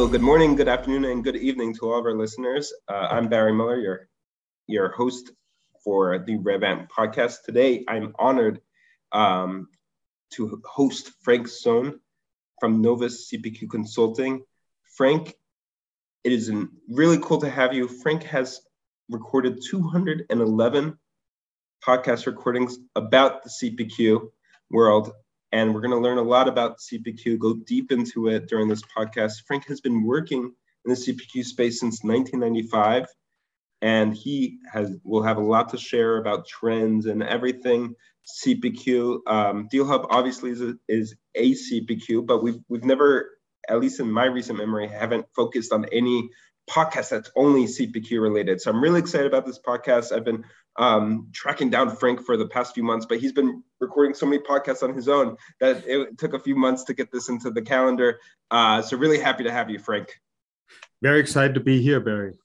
Hello, good morning, good afternoon, and good evening to all of our listeners. I'm Barry Miller, your host for the RevAmp podcast. Today, I'm honored to host Frank Sohn from Novus CPQ Consulting. Frank, it is really cool to have you. Frank has recorded 211 podcast recordings about the CPQ world, and we're going to learn a lot about CPQ, go deep into it during this podcast. Frank has been working in the CPQ space since 1995, and will have a lot to share about trends and everything CPQ. DealHub obviously is a CPQ, but we've never, at least in my recent memory, haven't focused on any podcast that's only CPQ related. So I'm really excited about this podcast. I've been tracking down Frank for the past few months, but he's been recording so many podcasts on his own that it took a few months to get this into the calendar. So really happy to have you, Frank. Very excited to be here, Barry.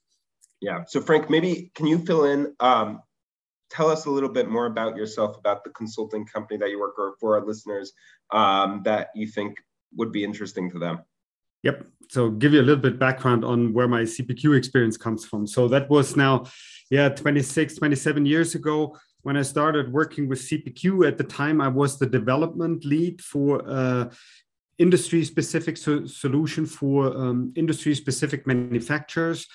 Yeah. So Frank, maybe can you fill in, tell us a little bit more about yourself, about the consulting company that you work for our listeners that you think would be interesting to them. Yep. So give you a little bit background on where my CPQ experience comes from. So that was now, 27 years ago when I started working with CPQ. At the time, I was the development lead for industry-specific solution for industry-specific manufacturers.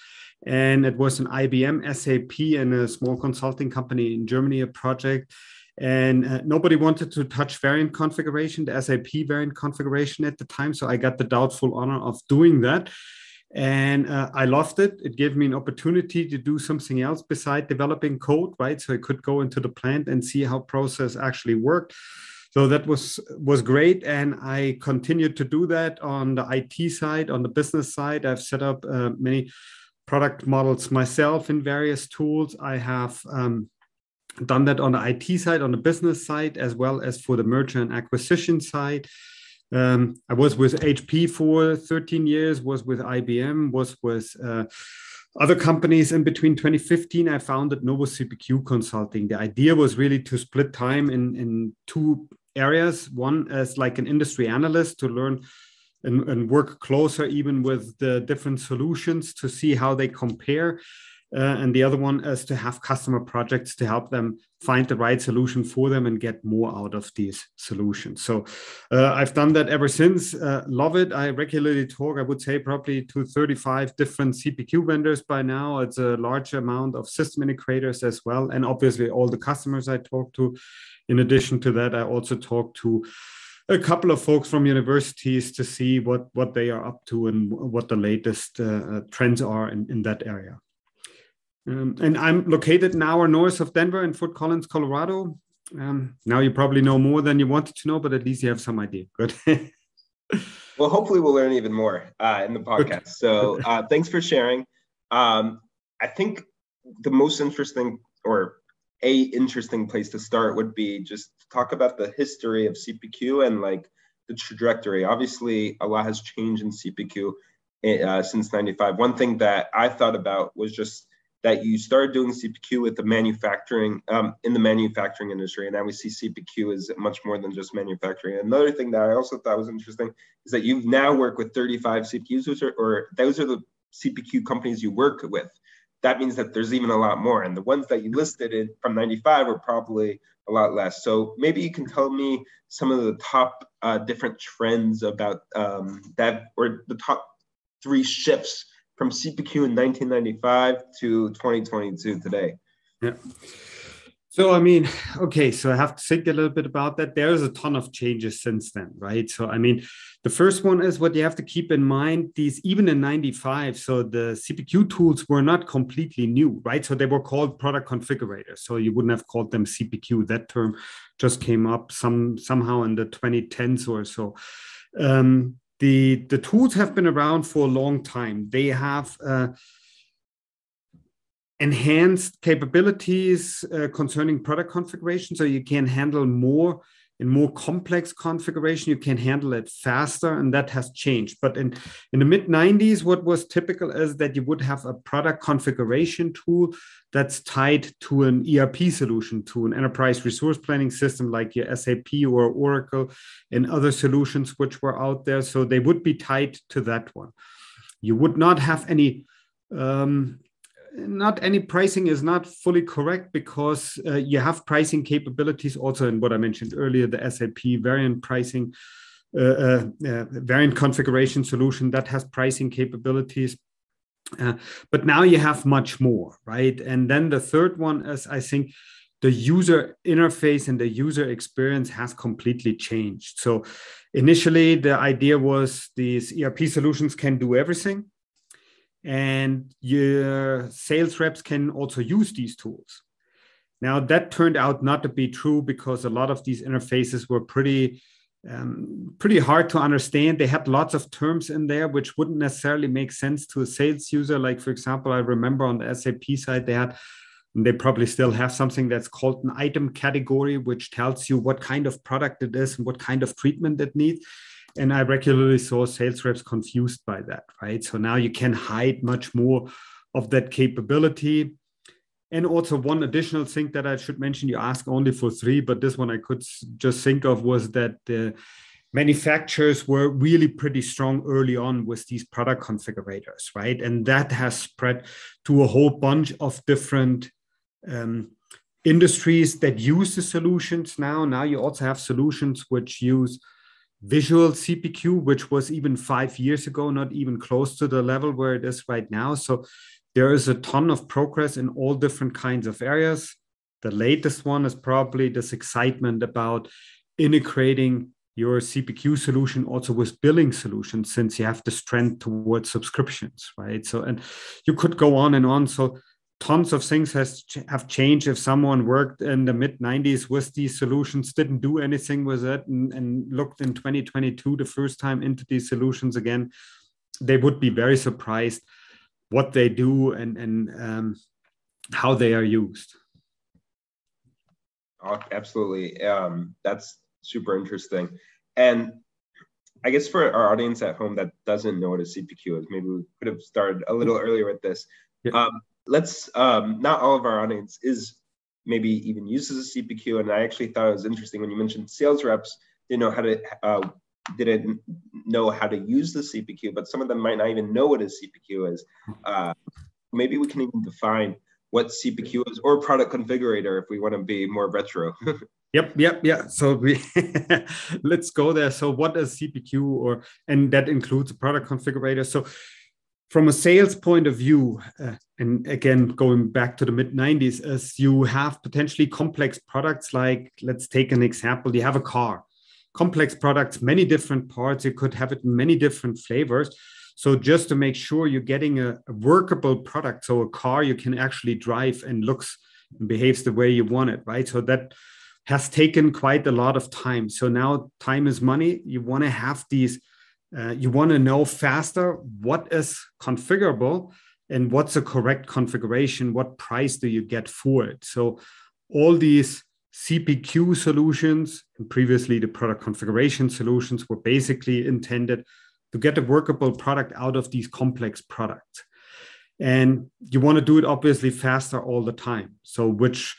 And it was an IBM, SAP, and a small consulting company in Germany, a project. And nobody wanted to touch variant configuration, the SAP variant configuration at the time. So I got the doubtful honor of doing that. And I loved it. It gave me an opportunity to do something else beside developing code, right? So I could go into the plant and see how process actually worked. So that was great. And I continued to do that on the IT side, on the business side. I've set up many product models myself in various tools. I have done that on the IT side, on the business side, as well as for the merger and acquisition side. I was with HP for 13 years, was with IBM, was with other companies. In between 2015, I founded Novus CPQ Consulting. The idea was really to split time in two areas. One as like an industry analyst to learn and work closer even with the different solutions to see how they compare. And the other one is to have customer projects to help them find the right solution for them and get more out of these solutions. So I've done that ever since. Love it. I regularly talk, I would say probably to 35 different CPQ vendors by now. It's a large amount of system integrators as well. And obviously all the customers I talk to. In addition to that, I also talk to a couple of folks from universities to see what they are up to and what the latest trends are in that area. And I'm located an hour north of Denver in Fort Collins, Colorado. Now you probably know more than you wanted to know, but at least you have some idea. Good. Well, hopefully we'll learn even more in the podcast. So thanks for sharing. I think the most interesting interesting place to start would be just to talk about the history of CPQ and like the trajectory. Obviously, a lot has changed in CPQ since 95. One thing that I thought about was just that you started doing CPQ with the manufacturing, in the manufacturing industry. And now we see CPQ as much more than just manufacturing. Another thing that I also thought was interesting is that you've now worked with 35 CPQs, those are the CPQ companies you work with. That means that there's even a lot more. And the ones that you listed from 95 were probably a lot less. So maybe you can tell me some of the top different trends about that, or the top 3 shifts from CPQ in 1995 to 2022 today. Yeah. So, I mean, okay, so I have to think a little bit about that. There's a ton of changes since then, right? So, I mean, the first one is what you have to keep in mind, even in 95, so the CPQ tools were not completely new, right? So they were called product configurators. So you wouldn't have called them CPQ. That term just came up somehow in the 2010s or so. The tools have been around for a long time. They have enhanced capabilities concerning product configuration, so you can handle more in more complex configuration. You can handle it faster, and that has changed. But in the mid-90s, what was typical is that you would have a product configuration tool that's tied to an ERP solution, to an enterprise resource planning system like your SAP or Oracle and other solutions which were out there. So they would be tied to that one. You would not have any, not any pricing is not fully correct, because you have pricing capabilities also in what I mentioned earlier, the SAP variant pricing, variant configuration solution that has pricing capabilities. But now you have much more, right? And then the third one is, I think, the user interface and the user experience has completely changed. So initially, the idea was these ERP solutions can do everything, and your sales reps can also use these tools. Now, that turned out not to be true, because a lot of these interfaces were pretty hard to understand. They had lots of terms in there which wouldn't necessarily make sense to a sales user. Like, for example, I remember on the SAP side, they probably still have something that's called an item category, which tells you what kind of product it is and what kind of treatment it needs. And I regularly saw sales reps confused by that, right? So now you can hide much more of that capability. And also one additional thing that I should mention, you asked only for 3, but this one I could just think of, was that the manufacturers were really pretty strong early on with these product configurators, right? And that has spread to a whole bunch of different industries that use the solutions now. Now you also have solutions which use visual CPQ, which was even 5 years ago, not even close to the level where it is right now. So there is a ton of progress in all different kinds of areas. The latest one is probably this excitement about integrating your CPQ solution also with billing solutions, since you have this trend towards subscriptions, right? So, and you could go on and on. So tons of things have changed. If someone worked in the mid-90s with these solutions, didn't do anything with it, and looked in 2022 the first time into these solutions again, they would be very surprised what they do and how they are used. Oh, absolutely. That's super interesting. And I guess for our audience at home that doesn't know what a CPQ is, maybe we could have started a little earlier with this. Yeah. Not all of our audience is maybe even uses a CPQ. And I actually thought it was interesting when you mentioned sales reps didn't know how to use the CPQ, but some of them might not even know what a CPQ is. Maybe we can even define what CPQ is, or product configurator if we want to be more retro. Yeah. So let's go there. So what is CPQ, and that includes a product configurator. So from a sales point of view, and again, going back to the mid-90s, as you have potentially complex products, like, let's take an example, you have a car, complex products, many different parts, you could have it in many different flavors. So just to make sure you're getting a workable product, so a car you can actually drive and looks and behaves the way you want it, right? So that has taken quite a lot of time. So now time is money. You want to have these, you want to know faster what is configurable and what's the correct configuration, what price do you get for it. So all these CPQ solutions, and previously the product configuration solutions, were basically intended to get a workable product out of these complex products. And you want to do it obviously faster all the time. So which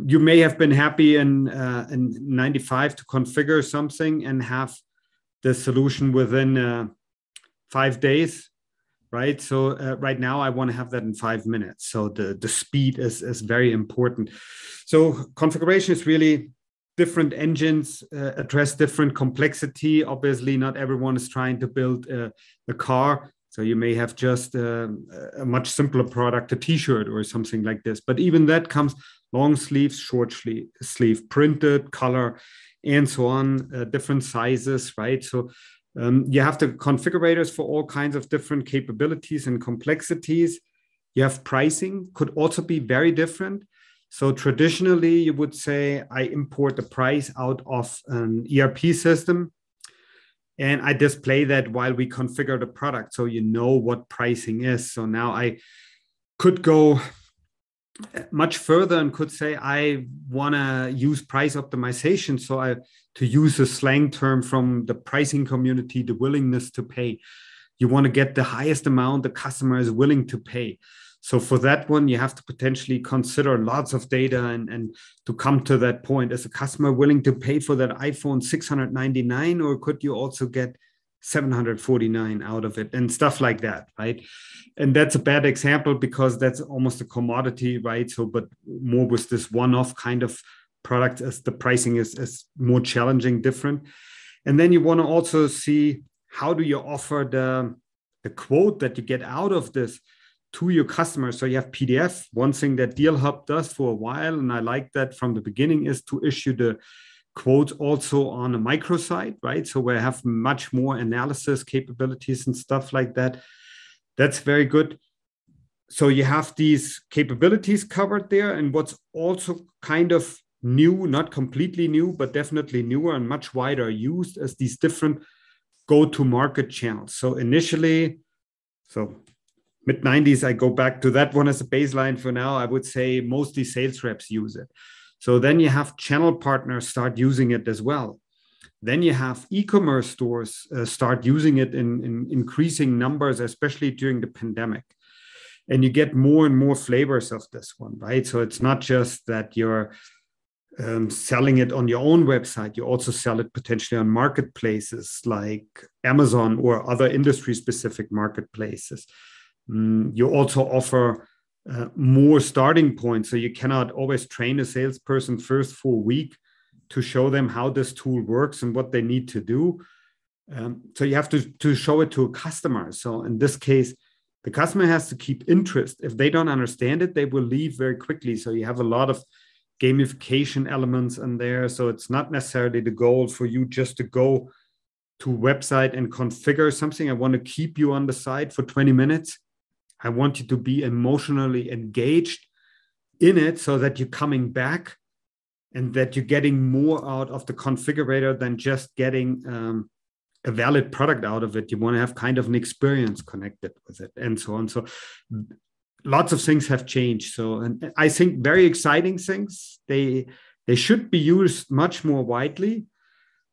you may have been happy in 95 to configure something and have the solution within 5 days, right? So right now I want to have that in 5 minutes. So the speed is very important. So configuration is really different engines address different complexity. Obviously, not everyone is trying to build a car. So you may have just a much simpler product, a t-shirt or something like this. But even that comes long sleeve, short sleeve, printed, color, and so on, different sizes, right? So you have the configurators for all kinds of different capabilities and complexities. You have pricing, could also be very different. So traditionally, you would say, I import the price out of an ERP system, and I display that while we configure the product, so you know what pricing is. So now I could go much further and could say, I want to use price optimization. So to use a slang term from the pricing community, the willingness to pay. You want to get the highest amount the customer is willing to pay. So for that one, you have to potentially consider lots of data and to come to that point. Is a customer willing to pay for that iPhone 699, or could you also get 749 out of it and stuff like that, right? And that's a bad example because that's almost a commodity, right? So, but more with this one-off kind of product as the pricing is more challenging, different. And then you want to also see how do you offer the quote that you get out of this to your customers. So you have PDF. One thing that DealHub does for a while, and I like that from the beginning, is to issue the quotes also on a microsite, right? So we have much more analysis capabilities and stuff like that. That's very good. So you have these capabilities covered there. And what's also kind of new, not completely new, but definitely newer and much wider used as these different go-to-market channels. So initially, mid-90s, I go back to that one as a baseline for now. I would say mostly sales reps use it. So then you have channel partners start using it as well. Then you have e-commerce stores start using it in increasing numbers, especially during the pandemic. And you get more and more flavors of this one, right? So it's not just that you're selling it on your own website. You also sell it potentially on marketplaces like Amazon or other industry-specific marketplaces. You also offer more starting points. So you cannot always train a salesperson first for a week to show them how this tool works and what they need to do. So you have to show it to a customer. So in this case, the customer has to keep interest. If they don't understand it, they will leave very quickly. So you have a lot of gamification elements in there. So it's not necessarily the goal for you just to go to a website and configure something. I want to keep you on the site for 20 minutes. I want you to be emotionally engaged in it so that you're coming back and that you're getting more out of the configurator than just getting a valid product out of it. You want to have kind of an experience connected with it and so on. So lots of things have changed. So, and I think very exciting things. They should be used much more widely.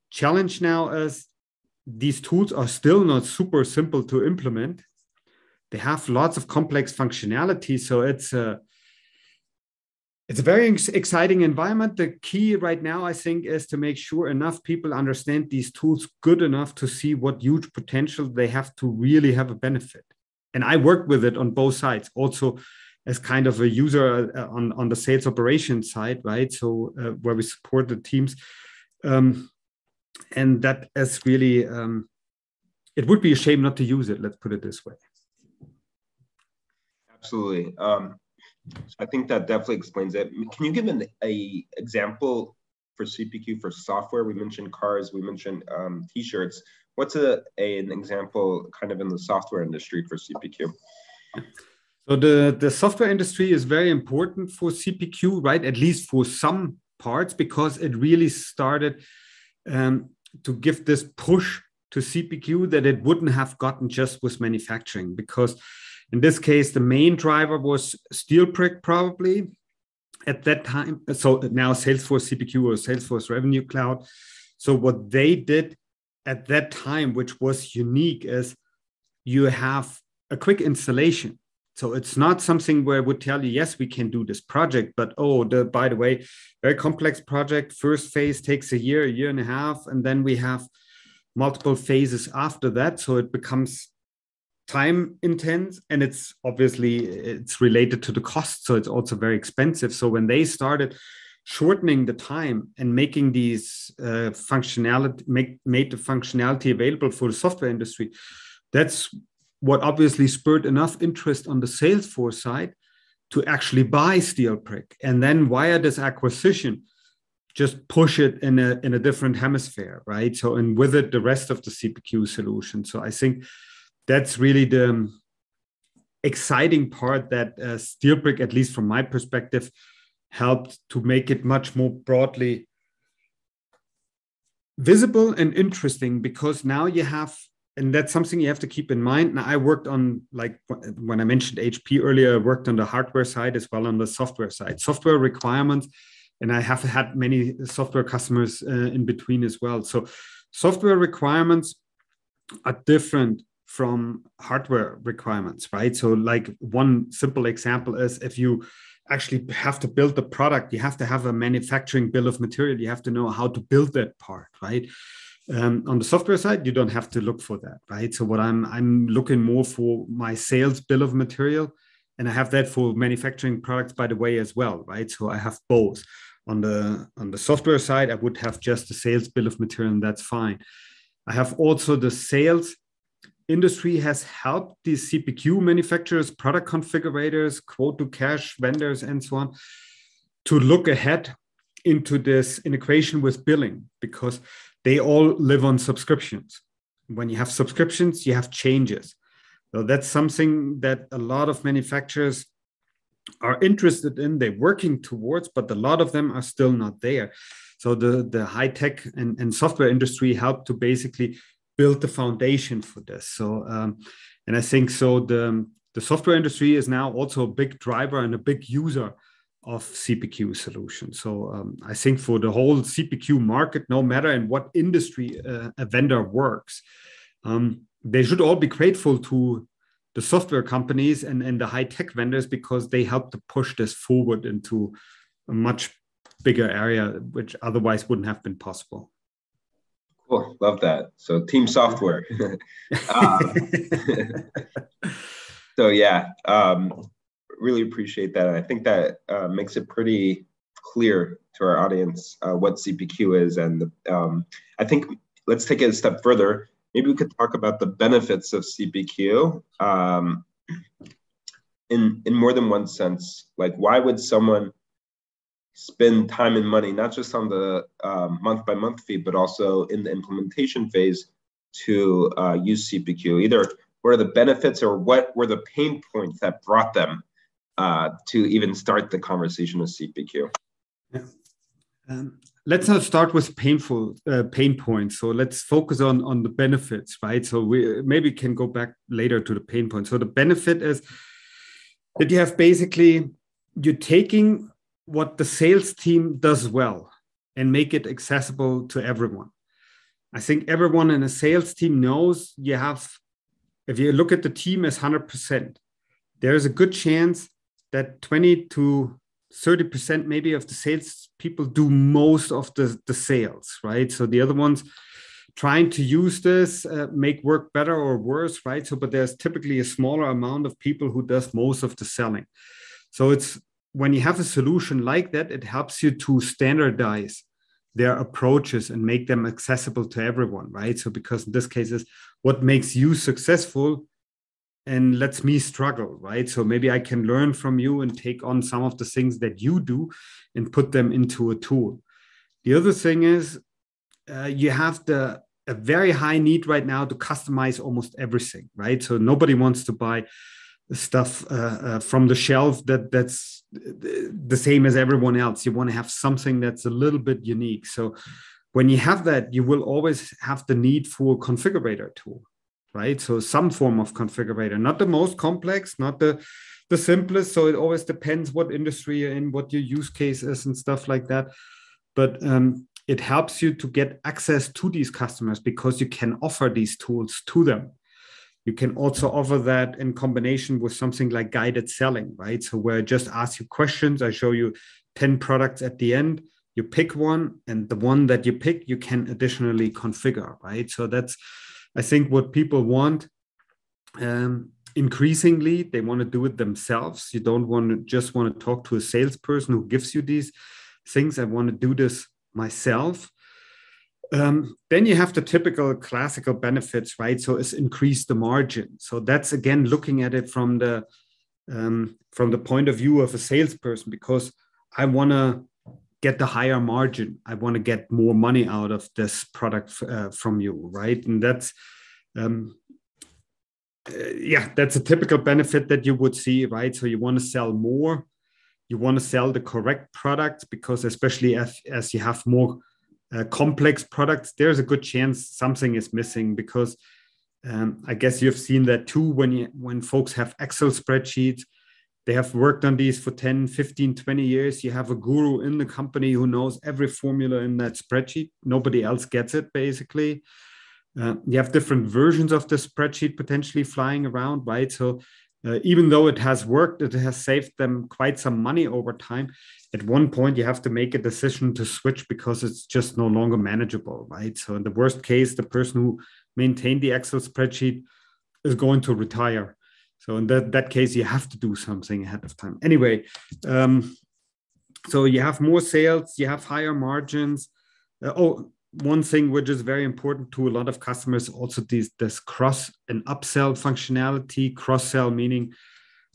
Challenge now is these tools are still not super simple to implement. They have lots of complex functionality. So it's a very exciting environment. The key right now, I think, is to make sure enough people understand these tools good enough to see what huge potential they have to really have a benefit. And I work with it on both sides, also as kind of a user on the sales operations side, right? So where we support the teams. And that is really, it would be a shame not to use it. Let's put it this way. Absolutely. So I think that definitely explains it. Can you give an example for CPQ for software? We mentioned cars, we mentioned t-shirts. What's an example kind of in the software industry for CPQ? So the software industry is very important for CPQ, right? At least for some parts, because it really started to give this push to CPQ that it wouldn't have gotten just with manufacturing. Because in this case, the main driver was SteelBrick probably at that time. So now Salesforce CPQ or Salesforce Revenue Cloud. So what they did at that time, which was unique, is you have a quick installation. So it's not something where I would tell you, yes, we can do this project, but by the way, very complex project. First phase takes a year and a half, and then we have multiple phases after that. So it becomes time intense, and it's related to the cost. So it's also very expensive. So when they started shortening the time and making these made the functionality available for the software industry, that's what obviously spurred enough interest on the Salesforce side to actually buy SteelBrick, and then via this acquisition, just push it in a different hemisphere, right? So, and with it, the rest of the CPQ solution. So I think that's really the exciting part that SteelBrick, at least from my perspective, helped to make it much more broadly visible and interesting, because now you have, and that's something you have to keep in mind. Now, I worked on, like when I mentioned HP earlier, I worked on the hardware side as well on the software side, software requirements. And I have had many software customers in between as well. So software requirements are different from hardware requirements, right? So like one simple example is if you actually have to build the product, you have to have a manufacturing bill of material. You have to know how to build that part, right? On the software side, you don't have to look for that, right? So what I'm looking more for my sales bill of material, and I have that for manufacturing products, by the way, as well, right? So I have both. On the software side, I would have just the sales bill of material, and that's fine. I have also the sales industry has helped these CPQ manufacturers, product configurators, quote to cash vendors, and so on, to look ahead into this integration with billing, because they all live on subscriptions. When you have subscriptions, you have changes. So that's something that a lot of manufacturers are interested in, they're working towards, but a lot of them are still not there. So the high tech and software industry helped to basically build the foundation for this. So, and I think so the software industry is now also a big driver and a big user of CPQ solutions. So I think for the whole CPQ market, no matter in what industry a vendor works, they should all be grateful to the software companies and the high-tech vendors, because they help to push this forward into a much bigger area, which otherwise wouldn't have been possible. Cool, love that. So team software. So yeah, really appreciate that. I think that makes it pretty clear to our audience what CPQ is. And I think let's take it a step further. Maybe we could talk about the benefits of CPQ in more than one sense. Like, why would someone spend time and money, not just on the month-by-month fee, but also in the implementation phase to use CPQ? Either what are the benefits, or what were the pain points that brought them to even start the conversation with CPQ? Yeah. Let's not start with pain points. So let's focus on the benefits, right? So we maybe can go back later to the pain points. So the benefit is that you have basically, you're taking what the sales team does well and make it accessible to everyone. I think everyone in a sales team knows you have, if you look at the team as 100%, there's a good chance that 20 to 30% maybe of the sales people do most of the sales, right? So the other ones trying to use this, make work better or worse, right? So, but there's typically a smaller amount of people who does most of the selling. So it's, when you have a solution like that, it helps you to standardize their approaches and make them accessible to everyone, right? So because in this case is what makes you successful and lets me struggle, right? So maybe I can learn from you and take on some of the things that you do and put them into a tool. The other thing is you have a very high need right now to customize almost everything, right? So nobody wants to buy stuff from the shelf that's the same as everyone else. You want to have something that's a little bit unique. So when you have that, you will always have the need for a configurator tool, right? So some form of configurator, not the most complex, not the simplest. So it always depends what industry you're in, what your use case is and stuff like that. But it helps you to get access to these customers because you can offer these tools to them. You can also offer that in combination with something like guided selling, right? So where I just ask you questions, I show you 10 products at the end, you pick one, and the one that you pick, you can additionally configure, right? So that's, I think, what people want. Increasingly, they want to do it themselves. You don't just want to talk to a salesperson who gives you these things. I want to do this myself. Then you have the typical classical benefits, right? So it's increase the margin. So that's again looking at it from the point of view of a salesperson, because I want to get the higher margin. I want to get more money out of this product from you, right? And that's that's a typical benefit that you would see, right? So you want to sell more, you want to sell the correct products, because especially as you have more complex products, there's a good chance something is missing, because I guess you've seen that too when folks have Excel spreadsheets, they have worked on these for 10, 15, 20 years. You have a guru in the company who knows every formula in that spreadsheet. Nobody else gets it, basically. You have different versions of the spreadsheet potentially flying around, right? So Even though it has worked, it has saved them quite some money over time. At one point, you have to make a decision to switch because it's just no longer manageable, right? So in the worst case, the person who maintained the Excel spreadsheet is going to retire. So in that case, you have to do something ahead of time. Anyway, so you have more sales, you have higher margins. One thing which is very important to a lot of customers, also this cross and upsell functionality. Cross-sell meaning,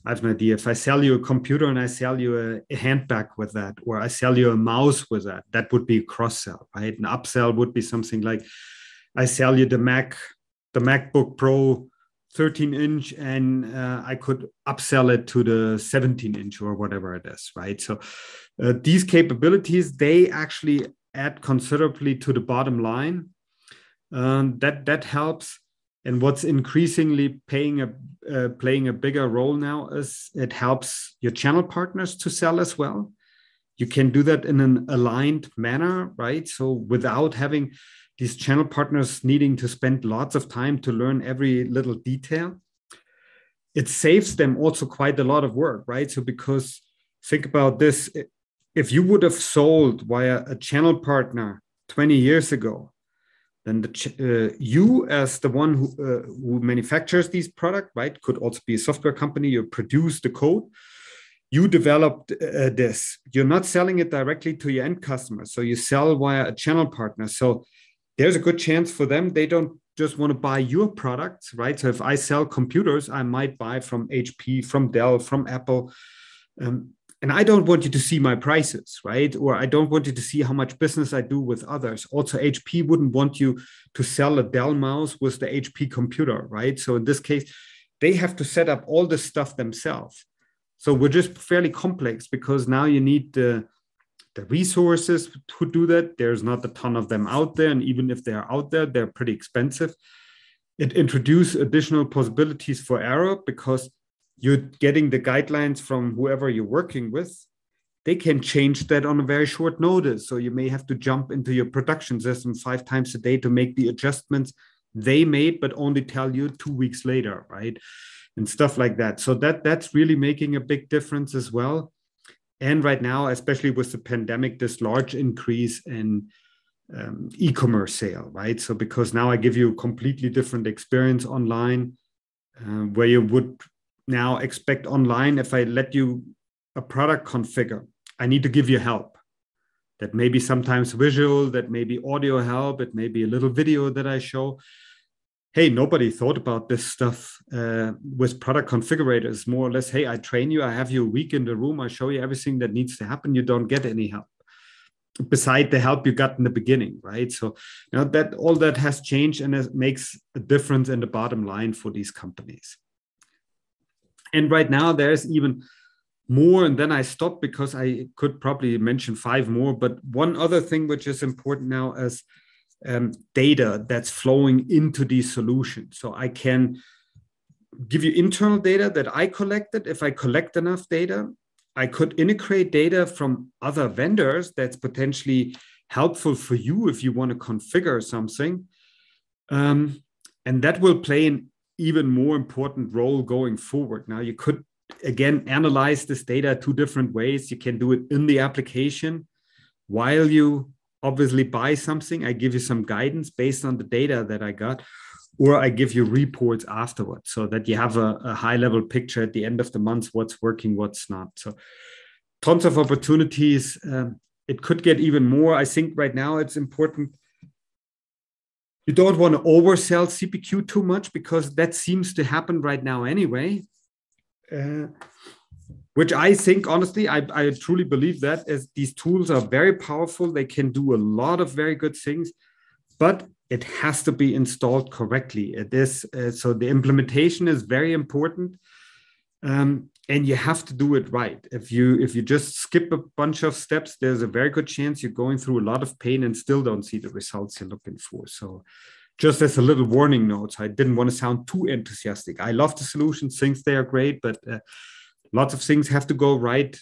I have an idea. If I sell you a computer and I sell you a handbag with that, or I sell you a mouse with that, that would be a cross-sell, right? An upsell would be something like, I sell you the MacBook Pro 13-inch, and I could upsell it to the 17-inch or whatever it is, right? So these capabilities, they actually add considerably to the bottom line. That helps. And what's increasingly playing a bigger role now is it helps your channel partners to sell as well. You can do that in an aligned manner, right? So without having these channel partners needing to spend lots of time to learn every little detail, it saves them also quite a lot of work, right? So because think about this, if you would have sold via a channel partner 20 years ago, then you as the one who manufactures these products, right, could also be a software company, you produce the code, you developed this. You're not selling it directly to your end customer. So you sell via a channel partner. So there's a good chance for them. They don't just want to buy your products, right? So if I sell computers, I might buy from HP, from Dell, from Apple. And I don't want you to see my prices, right? Or I don't want you to see how much business I do with others. Also, HP wouldn't want you to sell a Dell mouse with the HP computer, right? So in this case, they have to set up all this stuff themselves. So we're just fairly complex because now you need the resources to do that. There's not a ton of them out there. And even if they're out there, they're pretty expensive. It introduces additional possibilities for error because you're getting the guidelines from whoever you're working with. They can change that on a very short notice. So you may have to jump into your production system 5 times a day to make the adjustments they made, but only tell you 2 weeks later, right? And stuff like that. So that's really making a big difference as well. And right now, especially with the pandemic, this large increase in e-commerce sale, right? So because now I give you a completely different experience online, where you would now expect online, if I let you a product configure, I need to give you help. That may be sometimes visual, that may be audio help, it may be a little video that I show. Hey, nobody thought about this stuff with product configurators. More or less, hey, I train you, I have you a week in the room, I show you everything that needs to happen. You don't get any help beside the help you got in the beginning, right? So now that all that has changed, and it makes a difference in the bottom line for these companies. And right now there's even more, and then I stop because I could probably mention 5 more. But one other thing which is important now is data that's flowing into these solutions. So I can give you internal data that I collected. If I collect enough data, I could integrate data from other vendors that's potentially helpful for you if you want to configure something. And that will play an even more important role going forward. Now, you could, again, analyze this data 2 different ways. You can do it in the application while you obviously buy something. I give you some guidance based on the data that I got, or I give you reports afterwards so that you have a high-level picture at the end of the month, what's working, what's not. So tons of opportunities. It could get even more. I think right now it's important. You don't want to oversell CPQ too much because that seems to happen right now anyway, which I think, honestly, I truly believe that, as these tools are very powerful. They can do a lot of very good things, but it has to be installed correctly. It is so the implementation is very important, and you have to do it right. If you just skip a bunch of steps, there's a very good chance you're going through a lot of pain and still don't see the results you're looking for. So just as a little warning note, I didn't want to sound too enthusiastic. I love the solutions, think they are great, but lots of things have to go right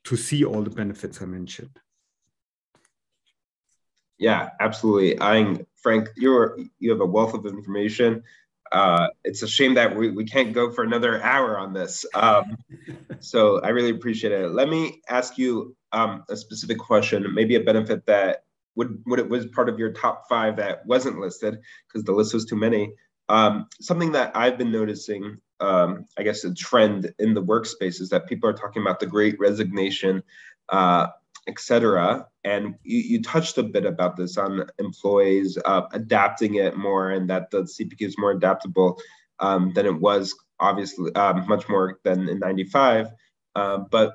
to see all the benefits I mentioned. Yeah, absolutely. Frank, you have a wealth of information. It's a shame that we can't go for another hour on this. So I really appreciate it. Let me ask you a specific question, maybe a benefit that would it was part of your top 5 that wasn't listed because the list was too many. Something that I've been noticing, I guess a trend in the workspace is that people are talking about the Great Resignation, etc. And you touched a bit about this on employees adapting it more, and that the CPQ is more adaptable than it was, obviously, much more than in '95. But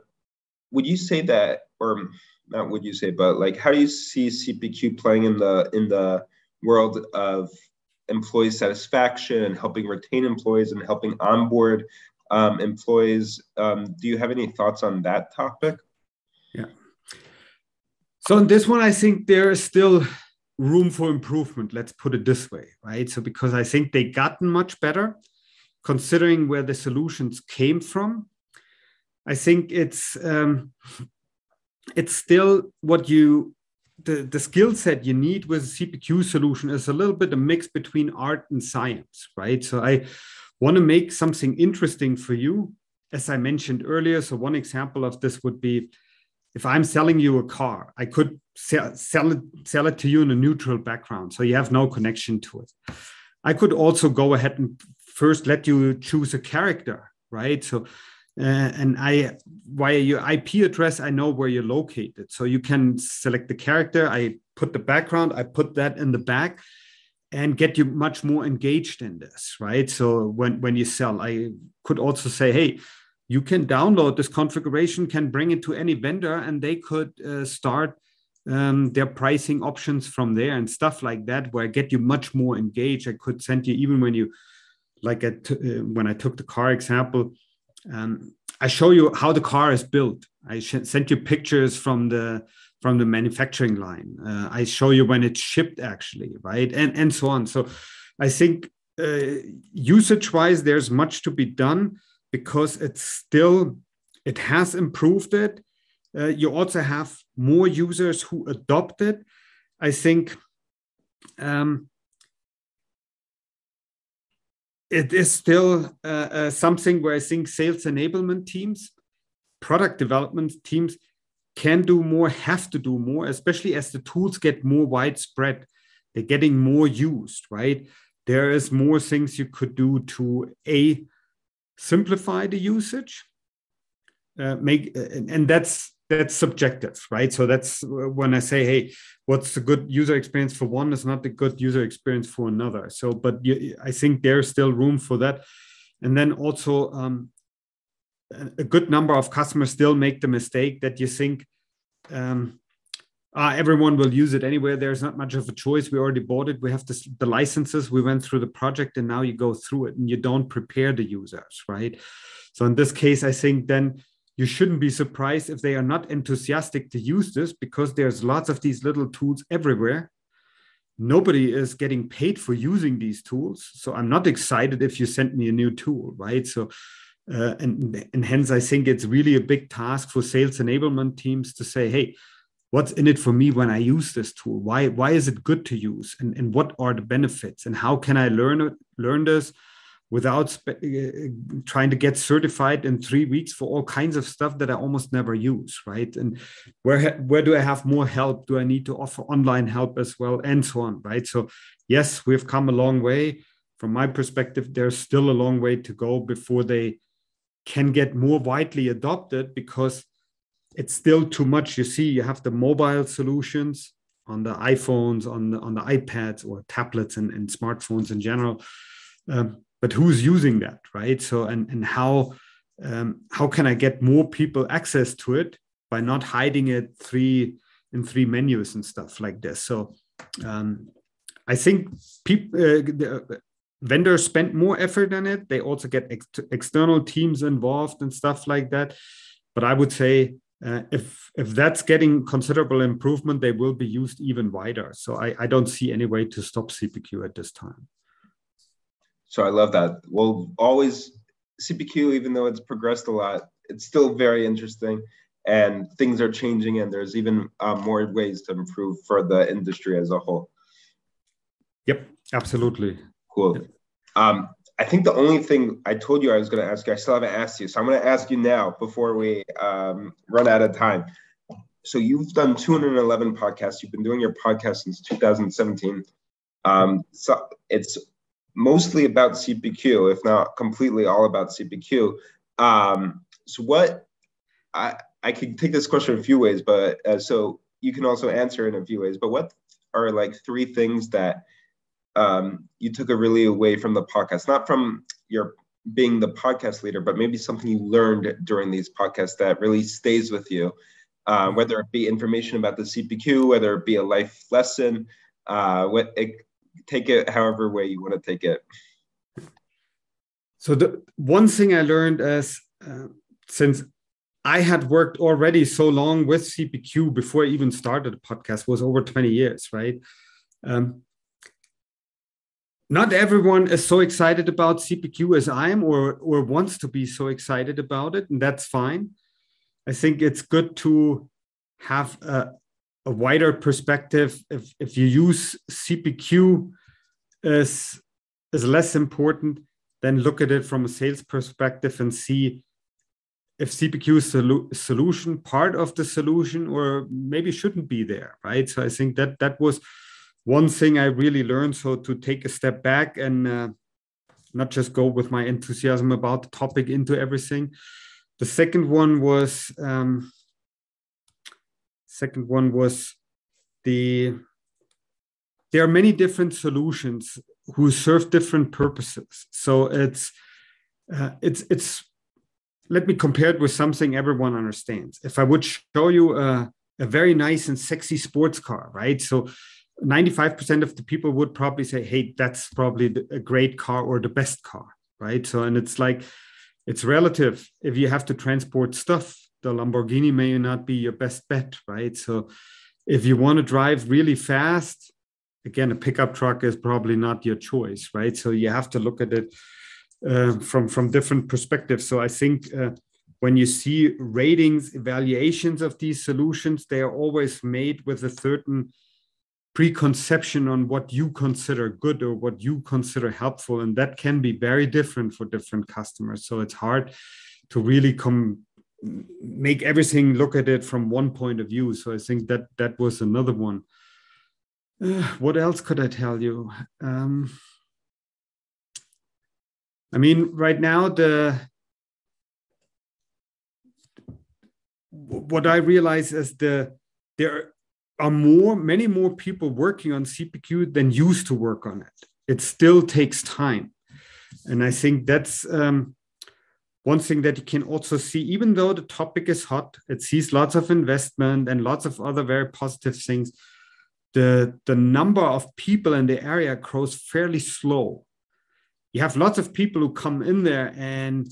would you say that, or not would you say, but like, how do you see CPQ playing in the world of employee satisfaction and helping retain employees and helping onboard employees? Do you have any thoughts on that topic? Yeah. So on this one, I think there is still room for improvement. Let's put it this way, right? So because I think they gotten much better, considering where the solutions came from. I think it's still what the skill set you need with a CPQ solution is a little bit a mix between art and science, right? So I want to make something interesting for you, as I mentioned earlier. So one example of this would be, if I'm selling you a car, I could sell it to you in a neutral background, so you have no connection to it. I could also go ahead and first let you choose a character, right? So, and via your IP address, I know where you're located. So you can select the character, I put the background, I put that in the back, and get you much more engaged in this, right? So when you sell, I could also say, hey, you can download this configuration, can bring it to any vendor, and they could start their pricing options from there and stuff like that, where I get you much more engaged. I could send you, even when you, like when I took the car example, I show you how the car is built. I sent you pictures from the manufacturing line. I show you when it's shipped, actually, right? And so on. So I think usage-wise, there's much to be done, because it has improved it. You also have more users who adopt it. I think it is still something where I think sales enablement teams, product development teams can do more, have to do more, especially as the tools get more widespread. They're getting more used, right? There is more things you could do to simplify the usage, and that's subjective, right? So that's when I say, hey, what's the good user experience for one is not the good user experience for another. So, but I think there's still room for that. And then also a good number of customers still make the mistake that you think everyone will use it anyway. There's not much of a choice. We already bought it. We have the licenses. We went through the project, and now you go through it and you don't prepare the users, right? So in this case, I think then you shouldn't be surprised if they are not enthusiastic to use this, because there's lots of these little tools everywhere. Nobody is getting paid for using these tools. So I'm not excited if you send me a new tool, right? So, and hence I think it's really a big task for sales enablement teams to say, hey, what's in it for me when I use this tool? Why is it good to use? And what are the benefits? And how can I learn this without trying to get certified in 3 weeks for all kinds of stuff that I almost never use, right? And where do I have more help? Do I need to offer online help as well? And so on, right? So yes, we've come a long way. From my perspective, there's still a long way to go before they can get more widely adopted, because it's still too much. You see, you have the mobile solutions on the iPhones, on the iPads or tablets and smartphones in general. But who's using that, right? So, and how can I get more people access to it by not hiding it in three menus and stuff like this? So, I think vendors spend more effort on it. They also get external teams involved and stuff like that. But I would say if that's getting considerable improvement, they will be used even wider. So I don't see any way to stop CPQ at this time. So I love that. Well, always CPQ, even though it's progressed a lot, it's still very interesting, and things are changing, and there's even more ways to improve for the industry as a whole. Yep, absolutely. Cool. Yep. I think the only thing I told you I was going to ask you, I still haven't asked you. So I'm going to ask you now before we run out of time. So you've done 211 podcasts. You've been doing your podcast since 2017. So it's mostly about CPQ, if not completely all about CPQ. So what I could take this question a few ways, but so you can also answer in a few ways. But what are like three things that you took really away from the podcast, not from your being the podcast leader, but maybe something you learned during these podcasts that really stays with you, whether it be information about the CPQ, whether it be a life lesson, take it however way you want to take it. So the one thing I learned is since I had worked already so long with CPQ before I even started the podcast, was over 20 years, right? Not everyone is so excited about CPQ as I am or wants to be so excited about it, and that's fine. I think it's good to have a wider perspective. If you use CPQ as less important, then look at it from a sales perspective and see if CPQ is a solution, part of the solution, or maybe shouldn't be there, right? So I think that was one thing I really learned. So to take a step back and not just go with my enthusiasm about the topic into everything. The second one was there are many different solutions who serve different purposes. So it's let me compare it with something everyone understands. If I would show you a very nice and sexy sports car, right? So 95% of the people would probably say, hey, that's probably a great car or the best car, right? So, and it's like, it's relative. If you have to transport stuff, the Lamborghini may not be your best bet, right? So if you want to drive really fast, again, a pickup truck is probably not your choice, right? So you have to look at it from different perspectives. So I think when you see ratings, evaluations of these solutions, they are always made with a certain preconception on what you consider good or what you consider helpful. And that can be very different for different customers. So it's hard to really make everything look at it from one point of view. So I think that was another one. What else could I tell you? I mean, right now, what I realize is there are many more people working on CPQ than used to work on it. It still takes time. And I think that's one thing that you can also see, even though the topic is hot, it sees lots of investment and lots of other very positive things. The number of people in the area grows fairly slow. You have lots of people who come in there and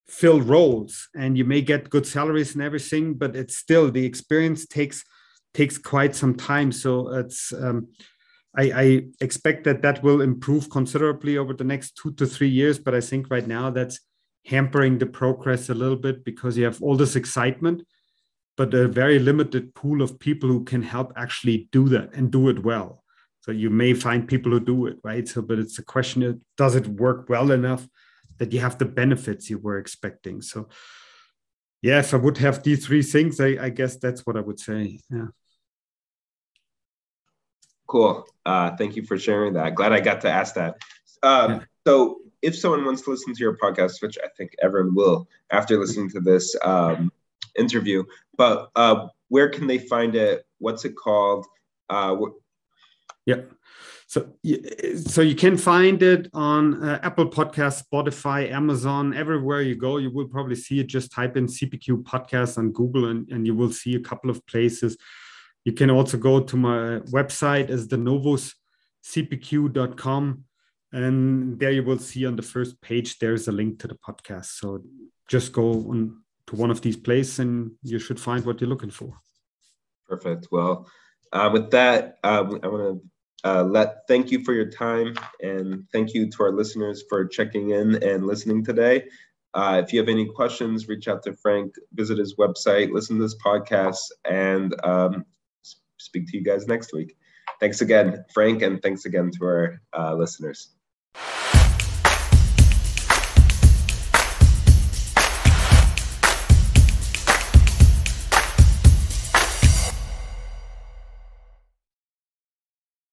fill roles, and you may get good salaries and everything, but it's still, the experience takes quite some time. So it's I expect that will improve considerably over the next 2 to 3 years. But I think right now that's hampering the progress a little bit because you have all this excitement, but a very limited pool of people who can help actually do that and do it well. So you may find people who do it, right? So, but it's a question of, does it work well enough that you have the benefits you were expecting? So yeah, if I would have these three things, I guess that's what I would say. Yeah. Cool. Thank you for sharing that. Glad I got to ask that. So if someone wants to listen to your podcast, which I think everyone will after listening to this interview, but where can they find it? What's it called? Yeah. So you can find it on Apple Podcast, Spotify, Amazon, everywhere you go. You will probably see it. Just type in CPQ Podcast on Google and you will see a couple of places. You can also go to my website as the Novus CPQ.com. And there you will see on the first page, there's a link to the podcast. So just go on to one of these places and you should find what you're looking for. Perfect. Well, with that, I want to thank you for your time and thank you to our listeners for checking in and listening today. If you have any questions, reach out to Frank, visit his website, listen to this podcast, and speak to you guys next week. Thanks again, Frank, and thanks again to our listeners.